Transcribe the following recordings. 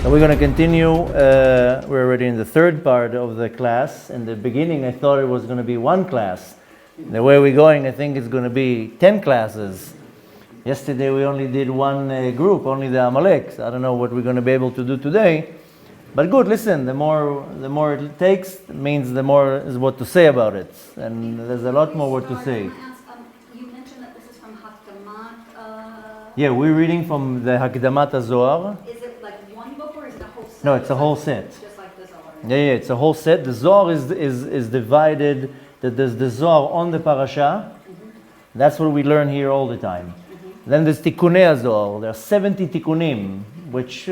So we're going to continue. We're already in the third part of the class. In the beginning, I thought it was going to be one class. The way we're going, I think it's going to be 10 classes. Yesterday, we only did one group, only the Amalek. So I don't know what we're going to be able to do today. But good, listen, the more it takes, means the more is what to say about it. And there's a lot more what to say. You mentioned that this is from Hakdamat. Yeah, we're reading from the Hakdamat Zohar. Is it like one book or is it a whole set? No, it's a whole set. Just like the Zohar. Yeah, it's a whole set. The Zohar is divided. There's the Zohar on the parasha. That's what we learn here all the time. Then there's Tikkunei Zohar. There are 70 Tikkunim, which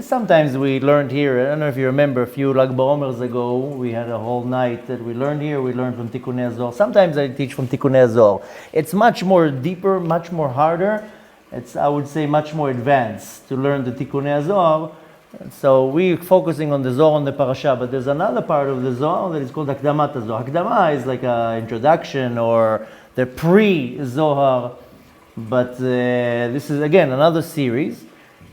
sometimes we learned here. I don't know if you remember, a few Lag BaOmers ago, we had a whole night that we learned here. We learned from Tikkunei Zohar. Sometimes I teach from Tikkunei Zohar. It's much more deeper, much more harder. It's, I would say, much more advanced to learn the Tikkunei Zohar. So we're focusing on the Zohar on the parasha, but there's another part of the Zohar that is called Hakdamat Zohar. Hakdama is like an introduction or the pre-Zohar, but this is again another series.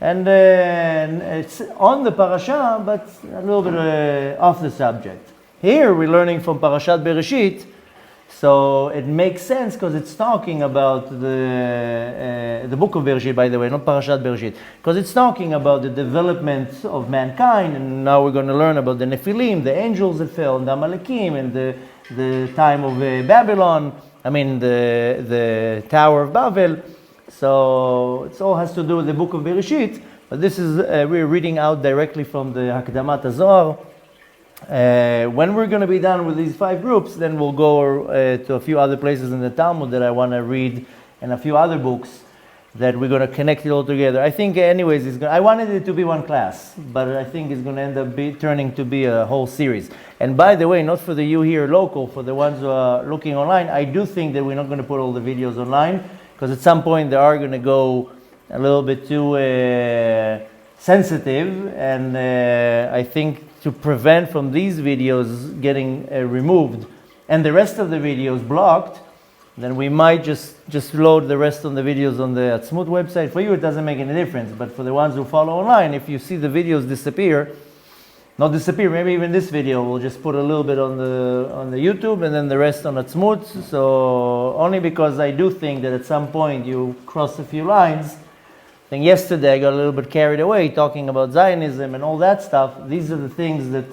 And it's on the parasha, but a little bit off the subject. Here we're learning from Parashat Bereshit, so it makes sense because it's talking about the book of Bereshit, by the way, not Parashat Bereshit, because it's talking about the development of mankind, and now we're going to learn about the Nephilim, the angels that fell, and the Amalekim, and the time of Babylon, the Tower of Babel. So it all has to do with the book of Bereshit, but this is, we're reading out directly from the Hakdamat Zohar. When we're going to be done with these 5 groups, then we'll go to a few other places in the Talmud that I want to read, and a few other books that we're going to connect it all together. I think anyways, I wanted it to be one class, but I think it's going to end up turning to be a whole series. And by the way, not for the you here local, for the ones who are looking online, I do think that we're not going to put all the videos online, because at some point they are going to go a little bit too sensitive, and I think to prevent from these videos getting removed and the rest of the videos blocked, then we might just load the rest of the videos on the Atzmut website. For you it doesn't make any difference, but for the ones who follow online, if you see the videos disappear, maybe even this video, we'll just put a little bit on the YouTube and then the rest on Atzmut. So only because I do think that at some point you cross a few lines. I think yesterday I got a little bit carried away talking about Zionism and all that stuff. These are the things that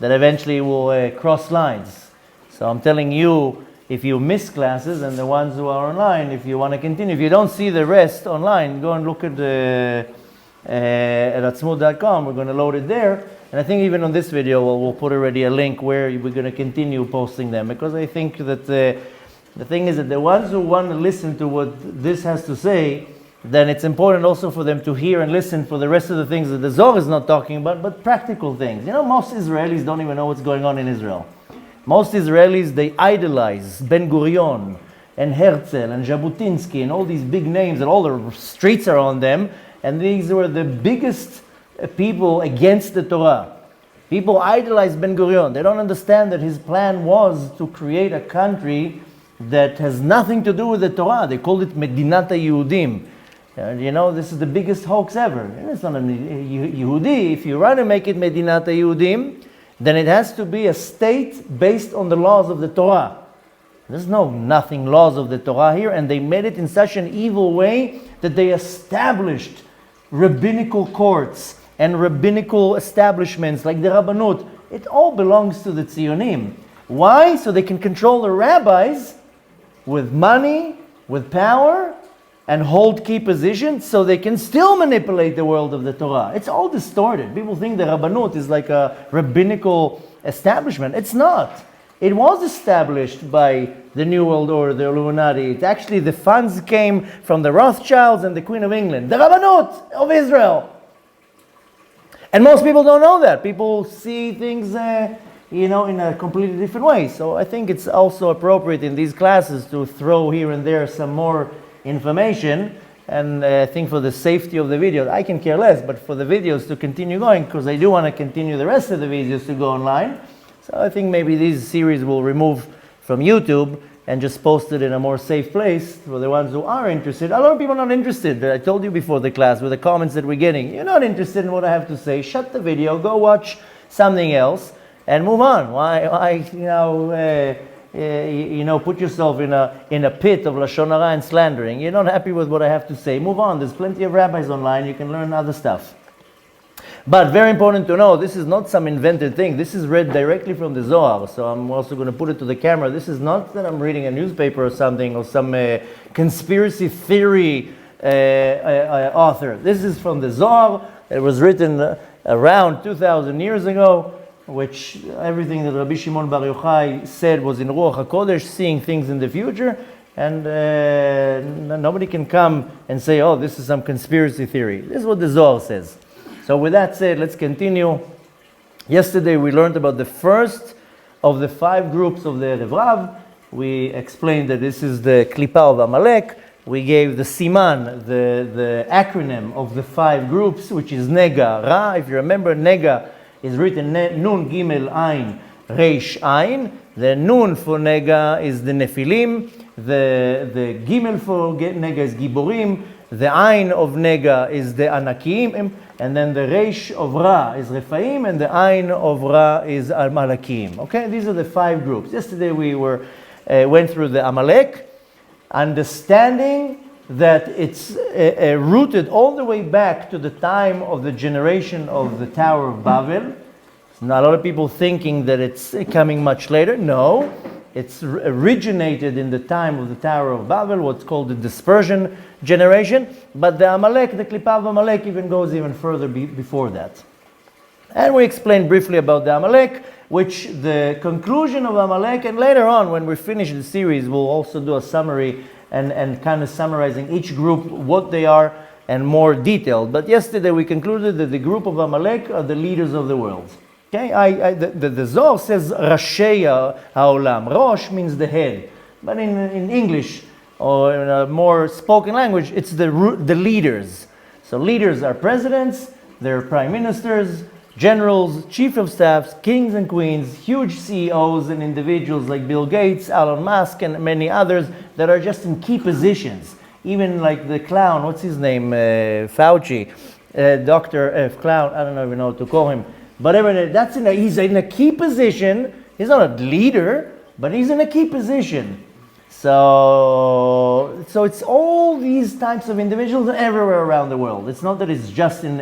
eventually will cross lines. So I'm telling you, if you miss classes, and the ones who are online, if you want to continue, if you don't see the rest online, go and look at atzmut.com. We're going to load it there. And I think even on this video, we'll put already a link where we're going to continue posting them. Because I think that the thing is that the ones who want to listen to what this has to say, then it's important also for them to hear and listen for the rest of the things that the Zohar is not talking about, but practical things. You know, most Israelis don't even know what's going on in Israel. Most Israelis, they idolize Ben Gurion and Herzl and Jabotinsky and all these big names, and all the streets are on them. And these were the biggest people against the Torah. People idolize Ben Gurion. They don't understand that his plan was to create a country that has nothing to do with the Torah. They called it Medinat HaYehudim. This is the biggest hoax ever. And it's not a Yehudi. If you want to make it Medinat HaYehudim, then it has to be a state based on the laws of the Torah. There's nothing laws of the Torah here, and they made it in such an evil way that they established rabbinical courts and rabbinical establishments like the Rabbanut. It all belongs to the Tzionim. Why? So they can control the rabbis with money, with power, and hold key positions, so they can still manipulate the world of the Torah. It's all distorted. People think the Rabbanut is like a rabbinical establishment. It's not. It was established by the New World Order, the Illuminati. It actually, the funds came from the Rothschilds and the Queen of England, the Rabbanut of Israel. And most people don't know that. People see things, in a completely different way. So I think it's also appropriate in these classes to throw here and there some more information, and I think for the safety of the video, I can care less, but for the videos to continue going, because I do want to continue the rest of the videos to go online. So I think maybe these series will remove from YouTube, and just post it in a more safe place for the ones who are interested. A lot of people are not interested. I told you before the class with the comments that we're getting. You're not interested in what I have to say. Shut the video, go watch something else, and move on. Why put yourself in a pit of lashon hara and slandering? You're not happy with what I have to say. Move on. There's plenty of rabbis online. You can learn other stuff. But very important to know, this is not some invented thing. This is read directly from the Zohar. So I'm also going to put it to the camera. This is not that I'm reading a newspaper or something, or some conspiracy theory author. This is from the Zohar. It was written around 2,000 years ago, which everything that Rabbi Shimon Bar Yochai said was in Ruach HaKodesh, seeing things in the future. And nobody can come and say, oh, this is some conspiracy theory. This is what the Zohar says. So with that said, let's continue. Yesterday we learned about the first of the 5 groups of the Erev Rav. We explained that this is the Klipa of Amalek. We gave the Siman, the acronym of the 5 groups, which is Nega Ra. If you remember, Nega is written Nun Gimel Ain Reish Ain. The Nun for Nega is the Nephilim. The Gimel for Nega is Giborim. The Ain of Nega is the Anakim. And then the Reish of Ra is Rephaim, and the Ain of Ra is Amalekim. Okay, these are the 5 groups. Yesterday we went through the Amalek, understanding that it's rooted all the way back to the time of the generation of the Tower of Babel. Not a lot of people thinking that it's coming much later. No, it's originated in the time of the Tower of Babel, what's called the dispersion generation. But the Amalek, the Klipa of Amalek, even goes even further before that. And we explained briefly about the Amalek, which the conclusion of Amalek, and later on when we finish the series, we'll also do a summary and kind of summarizing each group, what they are, and more detailed. But yesterday we concluded that the group of Amalek are the leaders of the world. Okay, the Zohar says Rashei Haolam. Rosh means the head. But in English, or in a more spoken language, it's the leaders. So leaders are presidents, they're prime ministers, generals, chief of staffs, kings and queens, huge CEOs and individuals like Bill Gates, Elon Musk, and many others that are just in key positions. Even like the clown, what's his name? Fauci, Dr. F. Clown, I don't even know what to call him. But he's in a key position. He's not a leader, but he's in a key position. So it's all these types of individuals everywhere around the world. It's not that it's just in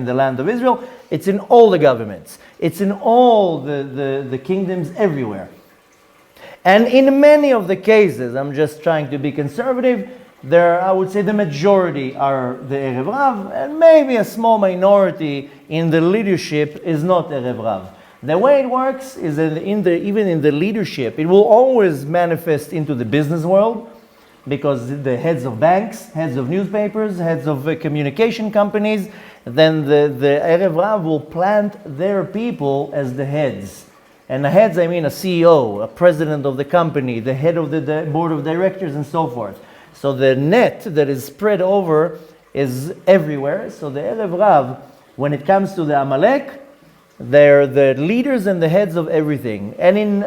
the land of Israel. It's in all the governments. It's in all the kingdoms everywhere. And in many of the cases, I'm just trying to be conservative, I would say the majority are the Erev Rav, and maybe a small minority in the leadership is not Erev Rav. The way it works is that even in the leadership, it will always manifest into the business world, because the heads of banks, heads of newspapers, heads of communication companies, then the Erev Rav will plant their people as the heads. And the heads, I mean a CEO, a president of the company, the head of the board of directors, and so forth. So the net that is spread over is everywhere. So the Erev Rav, when it comes to the Amalek, they're the leaders and the heads of everything. And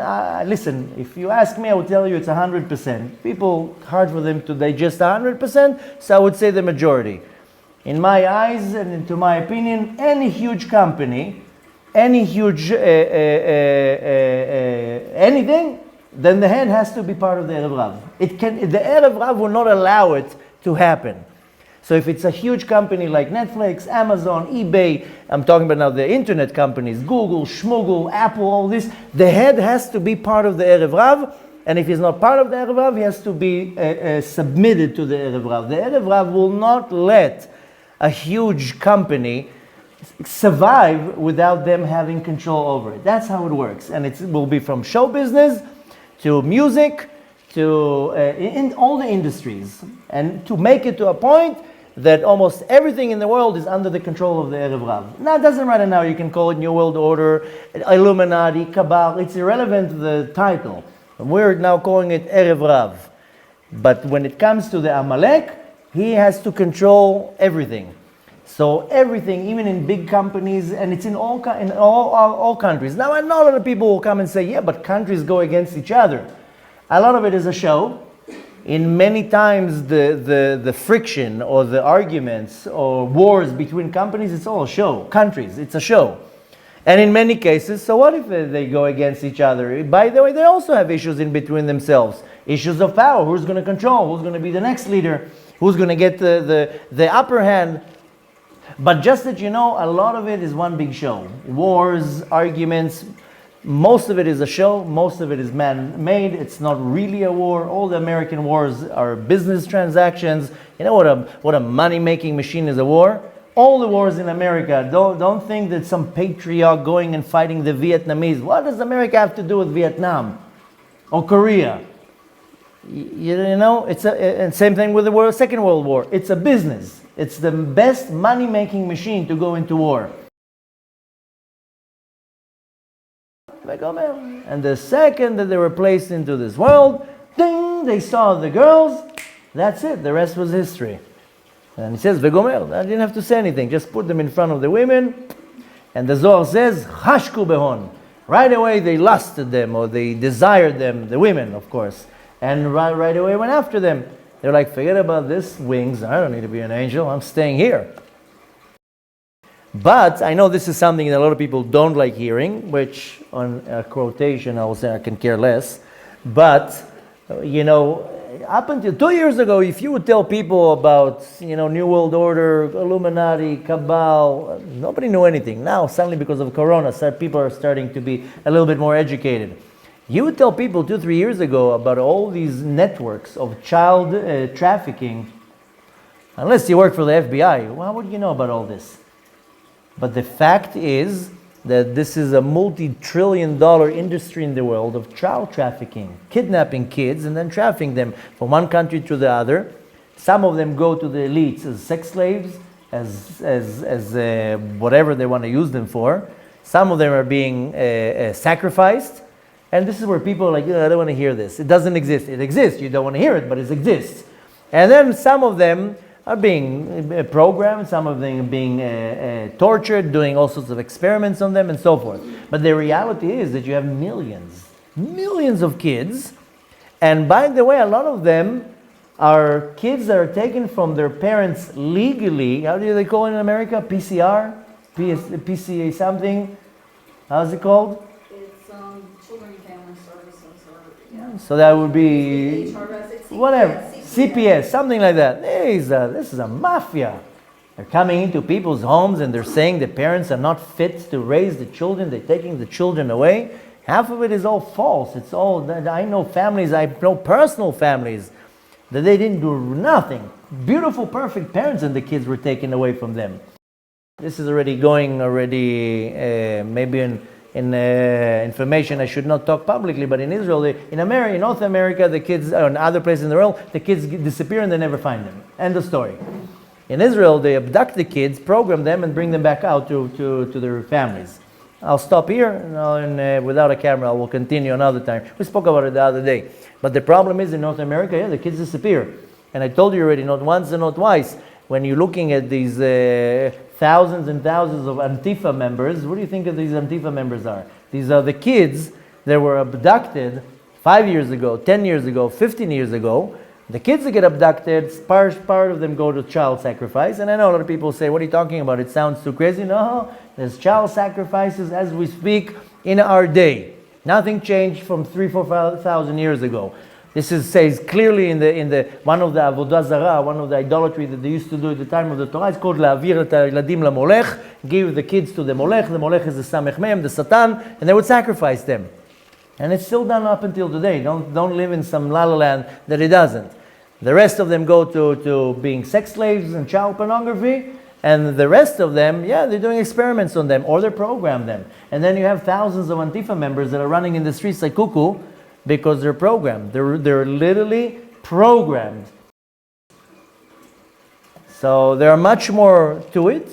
listen, if you ask me, I would tell you it's 100%. People, hard for them to digest 100%, so I would say the majority. In my eyes and into my opinion, any huge company, any huge anything, then the head has to be part of the Erev Rav. The Erev Rav will not allow it to happen. So if it's a huge company like Netflix, Amazon, eBay, I'm talking about now the internet companies, Google, Schmoogle, Apple, all this, the head has to be part of the Erev Rav, and if he's not part of the Erev Rav, he has to be submitted to the Erev Rav. The Erev Rav will not let a huge company survive without them having control over it. That's how it works. And it will be from show business to music, to in all the industries, and to make it to a point that almost everything in the world is under the control of the Erev Rav. Now, it doesn't matter now, you can call it New World Order, Illuminati, Kabbalah, it's irrelevant the title. We're now calling it Erev Rav. But when it comes to the Amalek, he has to control everything. So everything, even in big companies, and it's in all countries. Now, I know a lot of people will come and say, yeah, but countries go against each other. A lot of it is a show. In many times, the friction or the arguments or wars between companies, it's all a show. Countries, it's a show. And in many cases, so what if they go against each other? By the way, they also have issues in between themselves. Issues of power. Who's going to control? Who's going to be the next leader? Who's going to get the upper hand? But just that you know, a lot of it is one big show. Wars, arguments, most of it is a show. Most of it is man-made. It's not really a war. All the American wars are business transactions. You know what a money-making machine is a war? All the wars in America, don't think that some patriot going and fighting the Vietnamese. What does America have to do with Vietnam or Korea? You know, and same thing with the Second World War. It's a business. It's the best money-making machine to go into war. And the second that they were placed into this world, ding, they saw the girls. That's it. The rest was history. And he says, Vegomer, I didn't have to say anything. Just put them in front of the women. And the Zohar says, Hashku behon. Right away they lusted them, or they desired them, the women, of course. And right away went after them. They're like, forget about this wings. I don't need to be an angel. I'm staying here. But I know this is something that a lot of people don't like hearing, which on a quotation I will say I can care less. But, you know, up until 2 years ago, if you would tell people about, you know, New World Order, Illuminati, Cabal, nobody knew anything. Now, suddenly because of Corona, people are starting to be a little bit more educated. You would tell people 2-3 years ago about all these networks of child trafficking, unless you work for the FBI, how would you know about all this? But the fact is that this is a multi-trillion-dollar industry in the world of child trafficking, kidnapping kids and then trafficking them from one country to the other. Some of them go to the elites as sex slaves, as whatever they want to use them for. Some of them are being sacrificed. And this is where people are like, I don't want to hear this. It doesn't exist. It exists. You don't want to hear it, but it exists. And then some of them are being programmed, some of them being tortured, doing all sorts of experiments on them and so forth. But the reality is that you have millions of kids. And by the way, a lot of them are kids that are taken from their parents legally. How do they call it in America? PCR? PCA something? How's it called? It's Children and Family Services, or yeah. So that would be HRS, whatever. CPS, something like that. This is a mafia. They're coming into people's homes and they're saying the parents are not fit to raise the children. They're taking the children away. Half of it is all false. It's all, I know families, I know personal families that they didn't do nothing. Beautiful, perfect parents, and the kids were taken away from them. This is already going maybe in information I should not talk publicly, but in Israel, in America, in North America, the kids, or in other places in the world, the kids disappear and they never find them. End of story. In Israel, they abduct the kids, program them, and bring them back out to their families. I'll stop here, and without a camera, I will continue another time. We spoke about it the other day. But the problem is in North America, the kids disappear. And I told you already, not once and not twice, when you're looking at these thousands and thousands of Antifa members, what do you think of these Antifa members are? These are the kids that were abducted 5 years ago, 10 years ago, 15 years ago. The kids that get abducted, part of them go to child sacrifice. And I know a lot of people say, what are you talking about? It sounds too crazy. No, there's child sacrifices as we speak in our day. Nothing changed from 3,000-4,000 years ago. This says clearly in the one of the avodah zarah, one of the idolatry that they used to do at the time of the Torah. It's called la'avir et ha'yeladim lamolech, give the kids to the molech. The molech is the samech mem, the satan, and they would sacrifice them. And it's still done up until today. Don't live in some la la land that it doesn't. The rest of them go to being sex slaves and child pornography, and the rest of them, they're doing experiments on them, or they program them. And then you have thousands of Antifa members that are running in the streets like cuckoo, because they're programmed. They're literally programmed. So there are much more to it,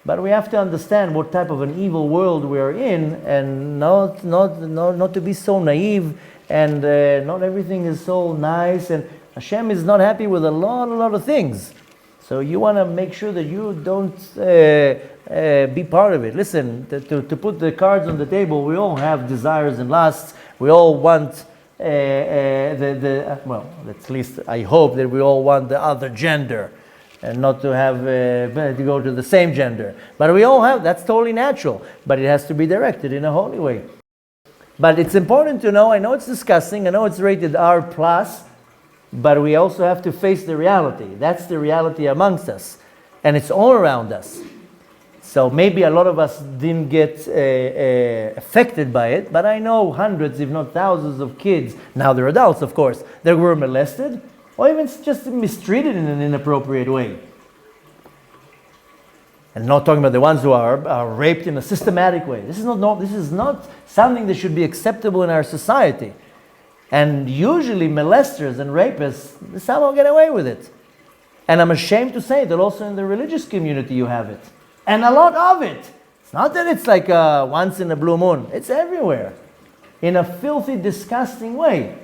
but we have to understand what type of an evil world we are in, and not to be so naive, and not everything is so nice, and Hashem is not happy with a lot of things. So you want to make sure that you don't be part of it. Listen, to put the cards on the table, we all have desires and lusts. We all want well, at least I hope that we all want the other gender and not to have to go to the same gender. But we all have, that's totally natural, but it has to be directed in a holy way. But it's important to know, I know it's disgusting, I know it's rated R+, but we also have to face the reality. That's the reality amongst us. And it's all around us. So maybe a lot of us didn't get affected by it, but I know hundreds, if not thousands of kids, now they're adults of course, that were molested, or even just mistreated in an inappropriate way. And not talking about the ones who are raped in a systematic way. This is not something that should be acceptable in our society. And usually molesters and rapists, they somehow get away with it. And I'm ashamed to say that also in the religious community you have it. And a lot of it. It's not that it's like once in a blue moon. It's everywhere. In a filthy, disgusting way.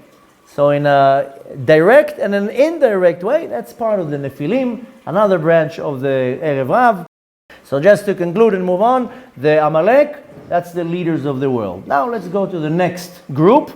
So in a direct and an indirect way, that's part of the Nephilim, another branch of the Erev Rav. So just to conclude and move on, the Amalek, that's the leaders of the world. Now let's go to the next group.